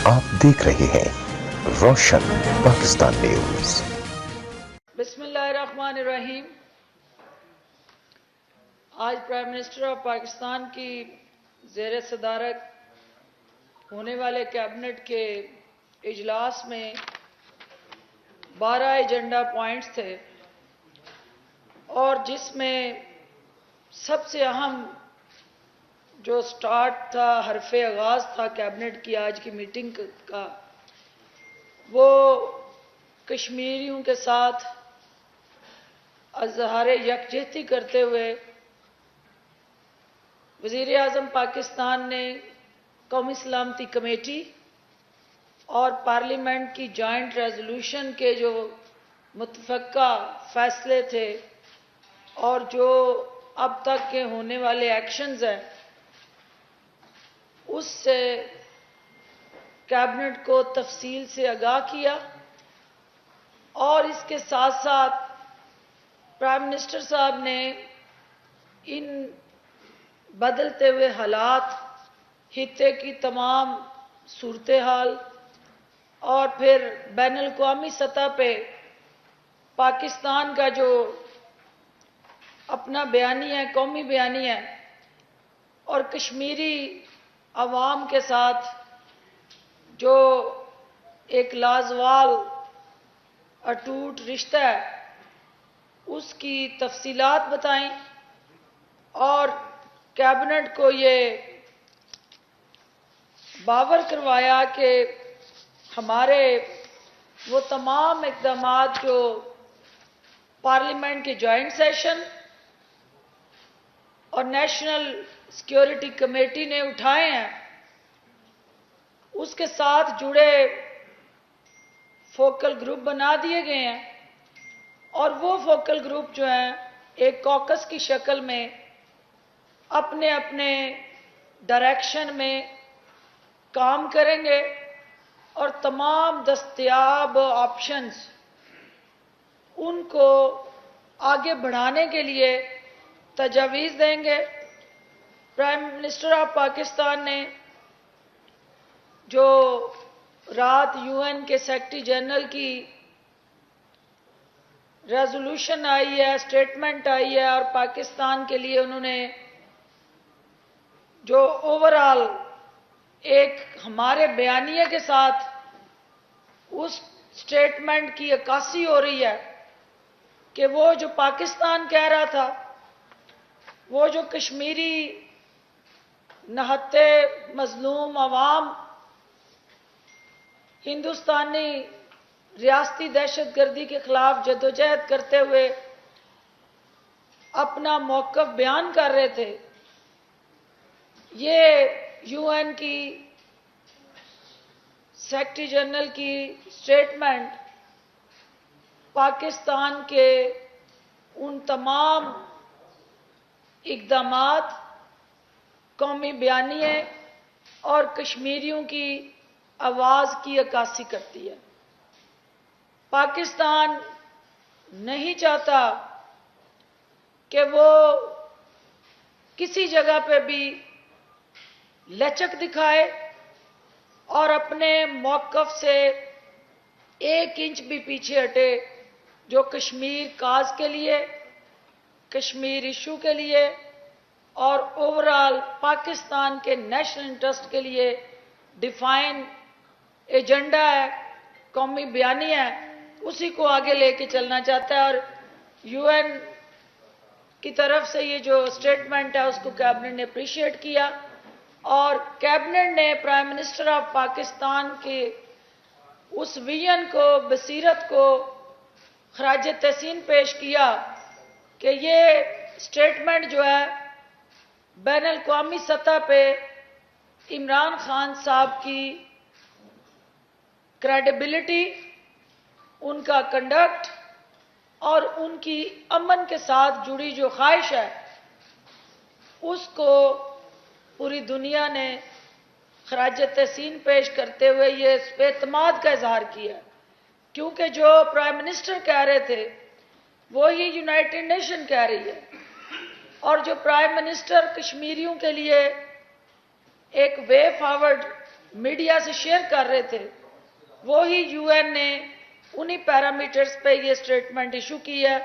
आप देख रहे हैं रोशन पाकिस्तान न्यूज। बिस्मिल्लाहिर्रहमानिर्रहीम। आज प्राइम मिनिस्टर ऑफ पाकिस्तान की ज़ेर सदारत होने वाले कैबिनेट के इजलास में 12 एजेंडा पॉइंट्स थे और जिसमें सबसे अहम जो स्टार्ट था, हरफ़े आगाज़ था कैबिनेट की आज की मीटिंग का, वो कश्मीरियों के साथ इज़हार यकजहती करते हुए वज़ीर आज़म पाकिस्तान ने कौमी सलामती कमेटी और पार्लियामेंट की जॉइंट रेजोल्यूशन के जो मुतफ़क्का फ़ैसले थे और जो अब तक के होने वाले एक्शंस हैं, उससे कैबिनेट को तफसील से आगाह किया। और इसके साथ साथ प्राइम मिनिस्टर साहब ने इन बदलते हुए हालात, खित्ते की तमाम सूरत हाल और फिर बैनुल-अक़वामी सतह पे पाकिस्तान का जो अपना बयानी है, कौमी बयानी है, और कश्मीरी अवाम के साथ जो एक लाजवाल अटूट रिश्ता है, उसकी तफसीलात बताईं और कैबिनेट को ये बावर करवाया कि हमारे वो तमाम इक़दामात जो पार्लियामेंट के जॉइंट सेशन और नेशनल सिक्योरिटी कमेटी ने उठाए हैं, उसके साथ जुड़े फोकल ग्रुप बना दिए गए हैं और वो फोकल ग्रुप जो हैं एक कॉकस की शक्ल में अपने अपने डायरेक्शन में काम करेंगे और तमाम दस्तयाब ऑप्शंस उनको आगे बढ़ाने के लिए तजावीज़ देंगे। प्राइम मिनिस्टर ऑफ पाकिस्तान ने जो रात यूएन के सेक्रेटरी जनरल की रेजोल्यूशन आई है, स्टेटमेंट आई है, और पाकिस्तान के लिए उन्होंने जो ओवरऑल एक हमारे बयानिए के साथ उस स्टेटमेंट की अक्कासी हो रही है कि वो जो पाकिस्तान कह रहा था, वो जो कश्मीरी नहत्ते मजलूम अवाम हिंदुस्तानी रियासती दहशतगर्दी के खिलाफ जदोजहद करते हुए अपना मौक़िफ़ बयान कर रहे थे, ये यूएन की सेक्रेटरी जनरल की स्टेटमेंट पाकिस्तान के उन तमाम इक़दामात, कौमी बयानिए और कश्मीरियों की आवाज़ की अक्कासी करती है। पाकिस्तान नहीं चाहता कि वो किसी जगह पे भी लचक दिखाए और अपने मौक़िफ़ से एक इंच भी पीछे हटे, जो कश्मीर काज के लिए, कश्मीर इशू के लिए और ओवरऑल पाकिस्तान के नेशनल इंटरेस्ट के लिए डिफाइन एजेंडा है, कौमी बयानी है, उसी को आगे लेके चलना चाहता है। और यूएन की तरफ से ये जो स्टेटमेंट है उसको कैबिनेट ने अप्रिशिएट किया और कैबिनेट ने प्राइम मिनिस्टर ऑफ पाकिस्तान के उस विजन को, बसीरत को खराज तहसीन पेश किया कि ये स्टेटमेंट जो है बैनुल-अक़वामी सतह पे इमरान खान साहब की क्रेडिबिलिटी, उनका कंडक्ट और उनकी अमन के साथ जुड़ी जो ख्वाहिश है, उसको पूरी दुनिया ने खराज तहसीन पेश करते हुए ये एतमाद का इजहार किया। क्योंकि जो प्राइम मिनिस्टर कह रहे थे वो ही यूनाइटेड नेशन कह रही है, और जो प्राइम मिनिस्टर कश्मीरियों के लिए एक वे फॉरवर्ड मीडिया से शेयर कर रहे थे, वही यूएन ने उन्हीं पैरामीटर्स पे ये स्टेटमेंट इशू की है